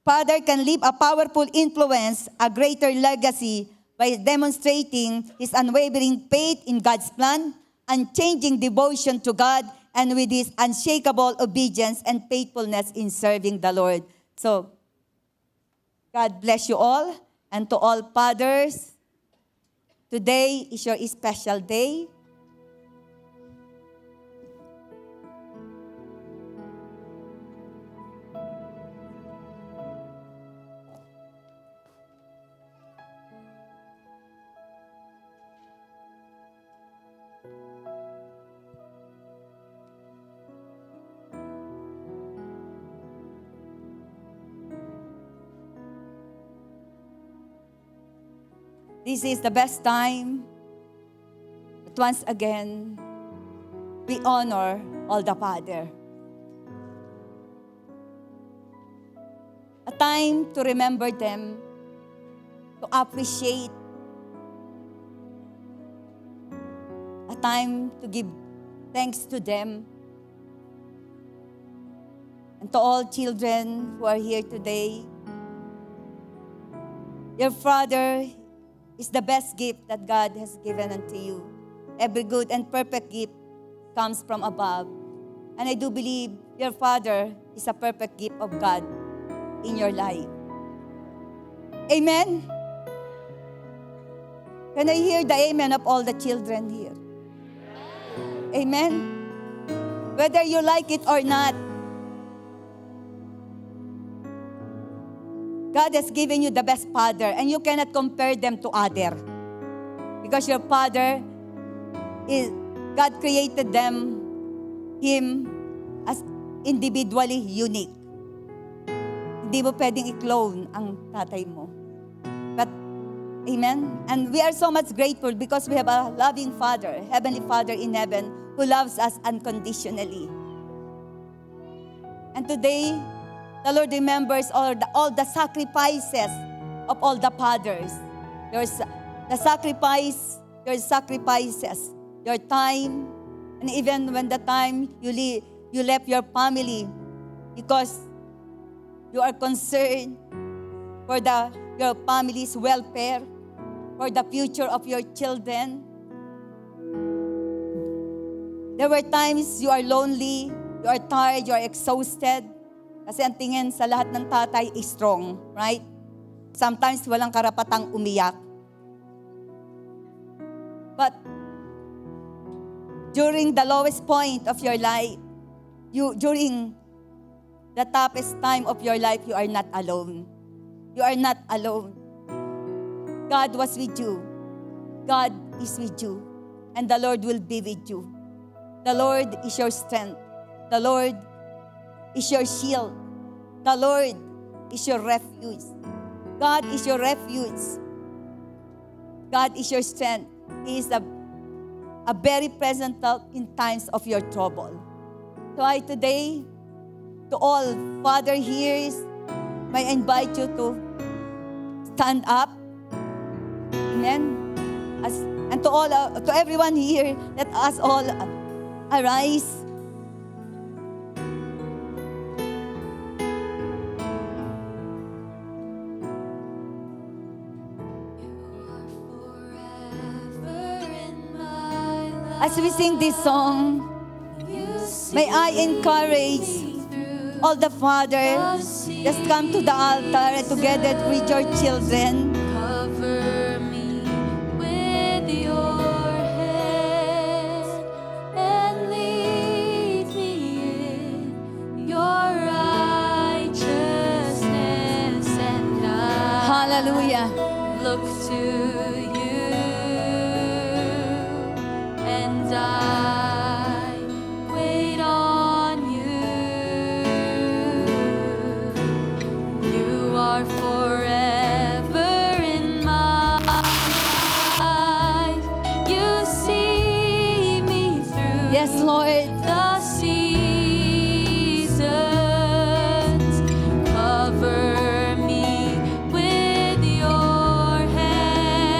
Father can leave a powerful influence, a greater legacy by demonstrating his unwavering faith in God's plan, unchanging devotion to God, and with his unshakable obedience and faithfulness in serving the Lord. So, God bless you all. And to all fathers, today is your special day. This is the best time. But once again, we honor all the Father. a time to remember them, to appreciate, a time to give thanks to them. And to all children who are here today, your Father is the best gift that God has given unto you. Every good and perfect gift comes from above. And I do believe your Father is a perfect gift of God in your life. Amen? Can I hear the amen of all the children here? Amen? Whether you like it or not, God has given you the best father, and you cannot compare them to other. Because your father is, God created him as individually unique. Hindi mo pwedeng i-clone ang tatay mo. But, amen? And we are so much grateful because we have a loving Father, Heavenly Father in heaven, who loves us unconditionally. And today, the Lord remembers all the sacrifices of all the fathers. Your sacrifices, your time, and even when the time you left your family because you are concerned for your family's welfare, for the future of your children. There were times you are lonely, you are tired, you are exhausted. Kasi ang tingin sa lahat ng tatay is strong, right? Sometimes walang karapatang umiyak. But during the lowest point of your life, during the toughest time of your life, you are not alone. You are not alone. God was with you. God is with you. And the Lord will be with you. The Lord is your strength. The Lord is your shield. The Lord is your refuge. God is your refuge. God is your strength. He is a very present help in times of your trouble. So today, to all father here, may I invite you to stand up. Amen. And to everyone here, let us all arise. As we sing this song, may I encourage all the fathers, just come to the altar and together with your children. Cover me with your hand and lead me in your righteousness, and Hallelujah. look to you, and I wait on you. You are forever in my life. You see me through Yes, Lord. the seasons. Cover me with your hand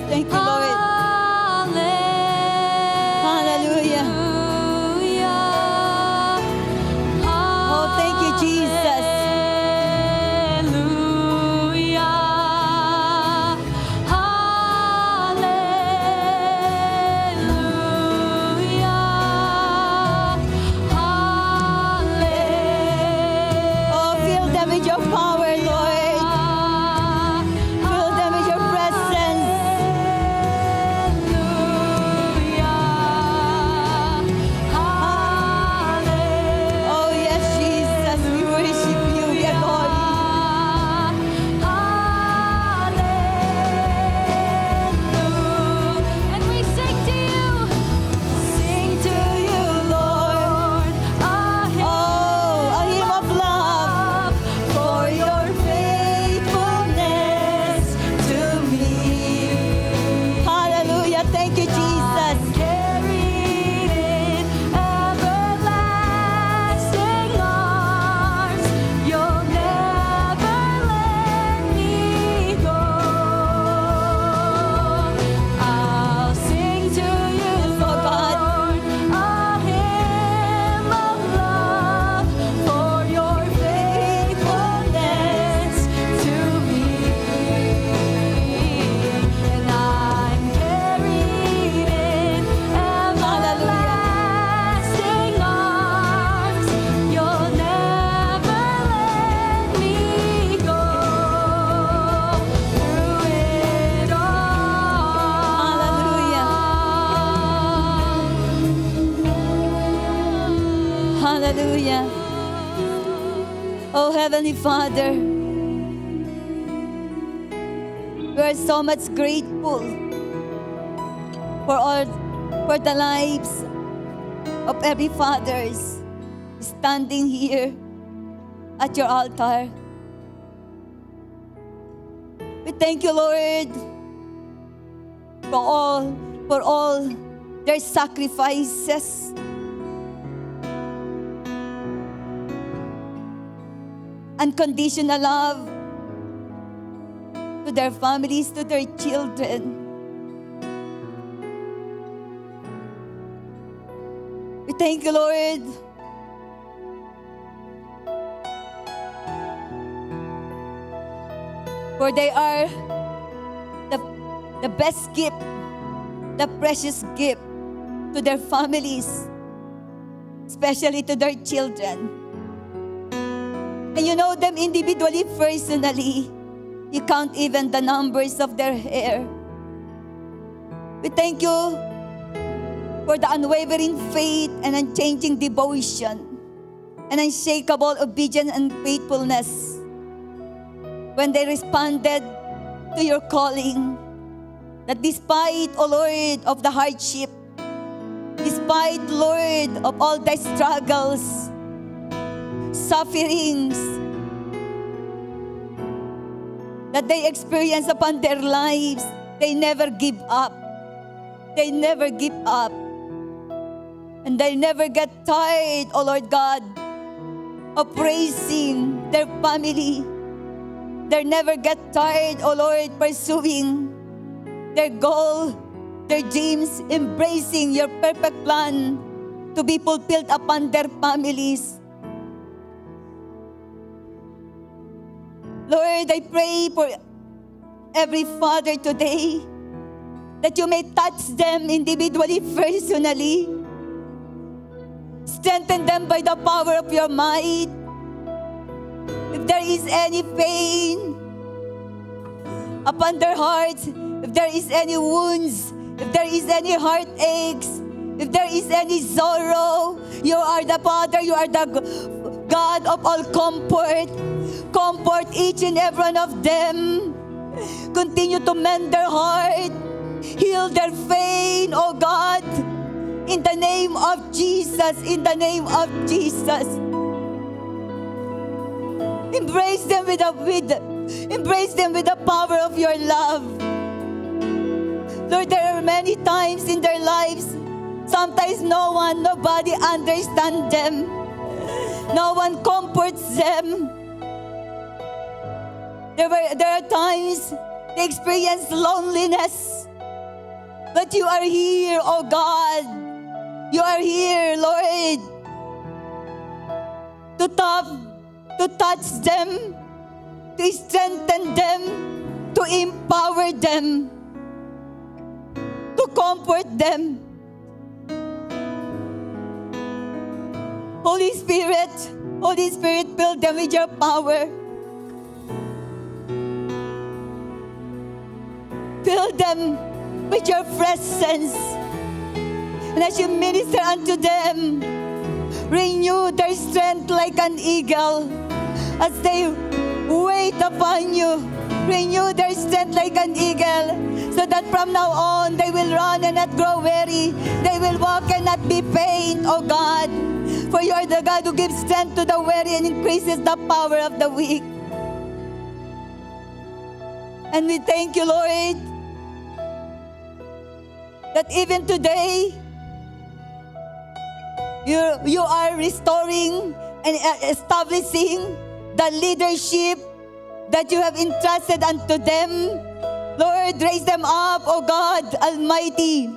Thank you, Lord. Hallelujah. Oh, thank you, Jesus. Oh, fill them with your power, Lord. Fill them with your presence. Oh, yes, Jesus. We worship you. We adore you. And we sing to you, Lord, Oh, a hymn of love for your faithfulness to me. Hallelujah. Thank you, Jesus. Carried in everlasting arms, you'll never let me go. I'll sing to you, Lord, a hymn of love for your faithfulness to me. And I'm carried in everlasting arms. You'll never let me go through it all. Hallelujah. Oh, Heavenly Father, we are so much grateful for the lives of every fathers standing here at your altar. We thank you, Lord, for all their sacrifices. Unconditional love to their families, to their children. We thank you, Lord, for they are the best gift, the precious gift to their families, especially to their children. And you know them individually, personally. You count even the numbers of their hair. We thank you for the unwavering faith and unchanging devotion and unshakable obedience and faithfulness when they responded to your calling. That despite, O Lord, of the hardship, despite, Lord, of all the struggles, sufferings that they experience upon their lives, they never give up. They never give up. And they never get tired, O Lord God, of praising their family. They never get tired, O Lord, pursuing their goal, their dreams, embracing your perfect plan to be fulfilled upon their families. Lord, I pray for every father today that you may touch them individually, personally. Strengthen them by the power of your might. If there is any pain upon their hearts, if there is any wounds, if there is any heartaches, if there is any sorrow, you are the Father, you are the God of all comfort. Comfort each and every one of them. Continue to mend their heart. Heal their pain, oh God. In the name of Jesus, in the name of Jesus. Embrace them with the power of your love. Lord, there are many times in their lives, sometimes nobody understands them. No one comforts them. There are times they experience loneliness. But you are here, oh God. You are here, Lord, to touch them, to strengthen them, to empower them, to comfort them. Holy Spirit, fill them with your power. Fill them with your presence. And as you minister unto them, renew their strength like an eagle. As they wait upon you, renew their strength like an eagle, so that from now on they will run and not grow weary. They will walk and not be faint, oh God. For you are the God who gives strength to the weary and increases the power of the weak. And we thank you, Lord, that even today, you are restoring and establishing the leadership that you have entrusted unto them. Lord, raise them up, O God Almighty,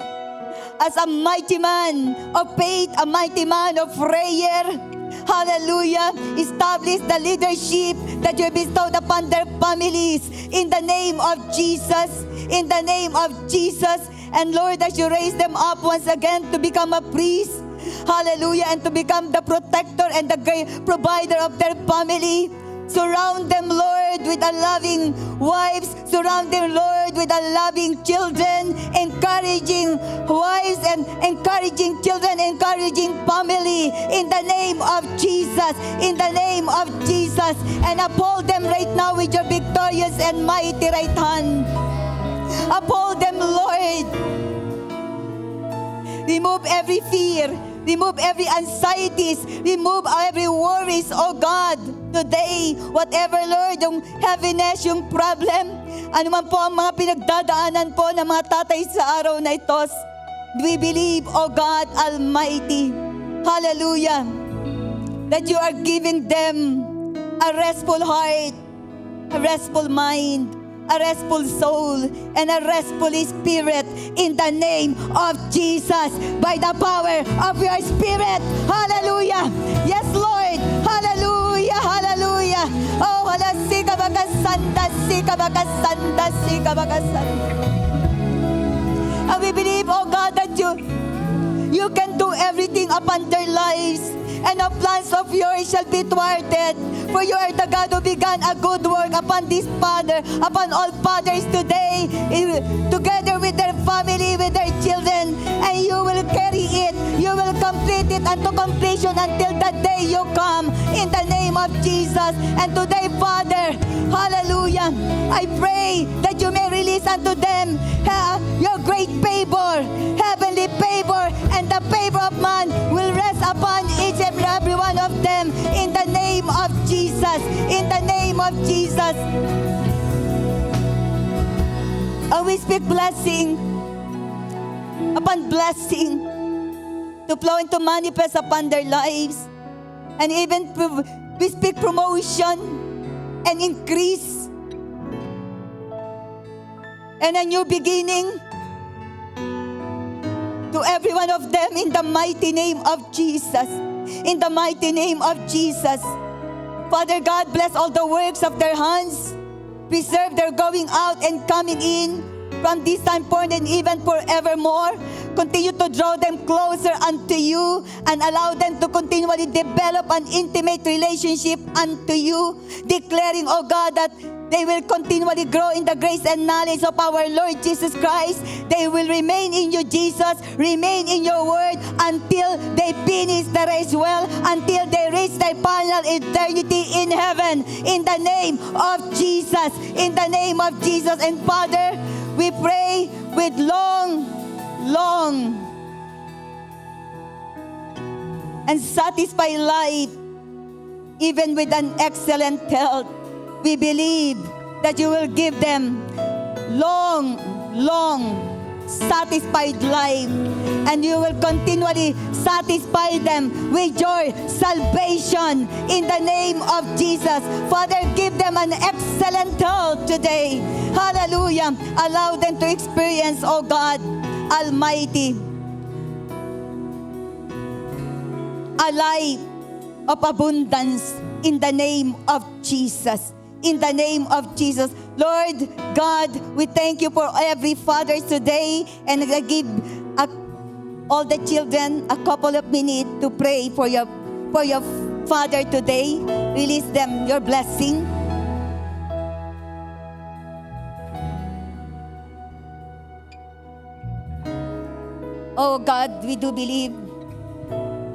as a mighty man of faith, a mighty man of prayer. Hallelujah. Establish the leadership that you bestowed upon their families in the name of Jesus. In the name of Jesus. And Lord, as you raise them up once again to become a priest, hallelujah, and to become the protector and the great provider of their family. Surround them, Lord, with a loving wives. Surround them, Lord, with a loving children, encouraging wives and encouraging children, encouraging family. In the name of Jesus, in the name of Jesus. And uphold them right now with your victorious and mighty right hand. Uphold them, Lord. Remove every fear. Remove every anxieties. Remove every worries, oh God. Today, whatever, Lord, yung heaviness, yung problem, ano man po ang mga pinagdadaanan po ng mga tatay sa araw na ito, we believe, oh God Almighty, hallelujah, that you are giving them a restful heart, a restful mind, a restful soul, and a restful spirit in the name of Jesus, by the power of your Spirit. Hallelujah. Yes, Lord. Hallelujah. Hallelujah. Oh, hala, sika baka santa, sika baka santa, sika baka santa. And we believe, oh God, that you can do everything upon their lives, and the plans of yours shall be thwarted. For you are the God who began a good work upon this father, upon all fathers today, together with their family, with their children, and you will carry it, you will complete it unto completion until the day you come, in the name of Jesus. And today, Father, hallelujah, I pray that you may release unto them your great favor, heavenly favor, and the favor of man will rest upon each and every one of them, in the name of Jesus, in the name of Jesus. And we speak blessing upon blessing to flow and to manifest upon their lives. And even we speak promotion and increase and a new beginning to every one of them, in the mighty name of Jesus. In the mighty name of Jesus. Father God, bless all the works of their hands. Preserve their going out and coming in from this time forth and even forevermore. Continue to draw them closer unto you and allow them to continually develop an intimate relationship unto you, declaring, oh God, that they will continually grow in the grace and knowledge of our Lord Jesus Christ. They will remain in you, Jesus, remain in your word until they finish the race well, until they reach their final eternity in heaven. In the name of Jesus, in the name of Jesus. And Father, we pray with long and satisfied life, even with an excellent health. We believe that you will give them long satisfied life. And you will continually satisfy them with your salvation in the name of Jesus. Father, give them an excellent health today. Hallelujah. Allow them to experience, oh God Almighty, a life of abundance in the name of Jesus. In the name of Jesus. Lord God, we thank you for every father today, and I give all the children a couple of minutes to pray for your father today. Release them your blessing. Oh God, we do believe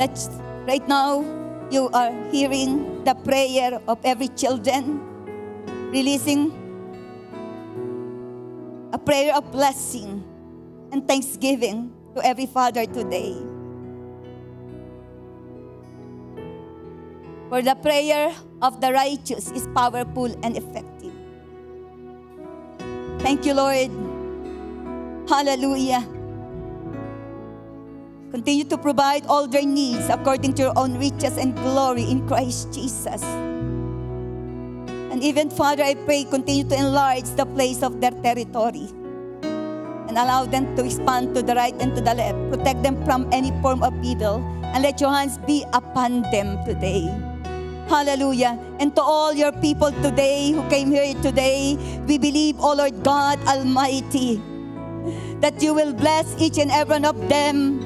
that right now you are hearing the prayer of every children, releasing a prayer of blessing and thanksgiving to every father today. For the prayer of the righteous is powerful and effective. Thank you, Lord. Hallelujah. Continue to provide all their needs according to your own riches and glory in Christ Jesus. And even, Father, I pray, continue to enlarge the place of their territory and allow them to expand to the right and to the left. Protect them from any form of evil, and let your hands be upon them today. Hallelujah. And to all your people today who came here today, we believe, oh Lord God Almighty, that you will bless each and every one of them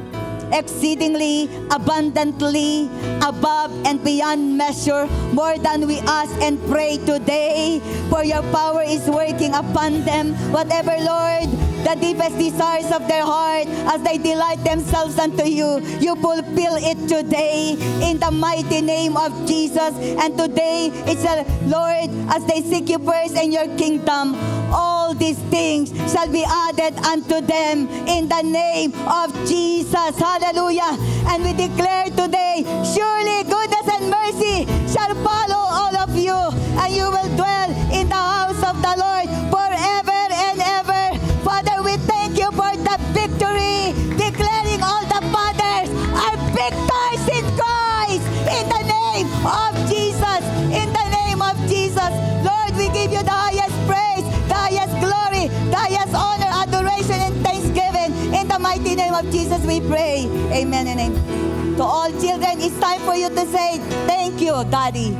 exceedingly, abundantly, above and beyond measure, more than we ask and pray today. For your power is working upon them. Whatever, Lord, the deepest desires of their heart, as they delight themselves unto you, you fulfill it today in the mighty name of Jesus. And today, it's a Lord, as they seek you first in your kingdom, all these things shall be added unto them in the name of Jesus. Hallelujah. And we declare today, surely goodness and mercy shall follow all of you, and you will dwell in the house of the Lord forever and ever. Father, we thank you for the victory, declaring all the fathers are victors in Christ, in the name of Jesus. In the name of Jesus, Lord, we give you the highest praise, the highest glory, the highest honor, adoration, and thanksgiving. In the mighty name of Jesus we pray. Amen and amen. To all children, it's time for you to say, thank you, Daddy.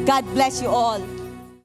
God bless you all.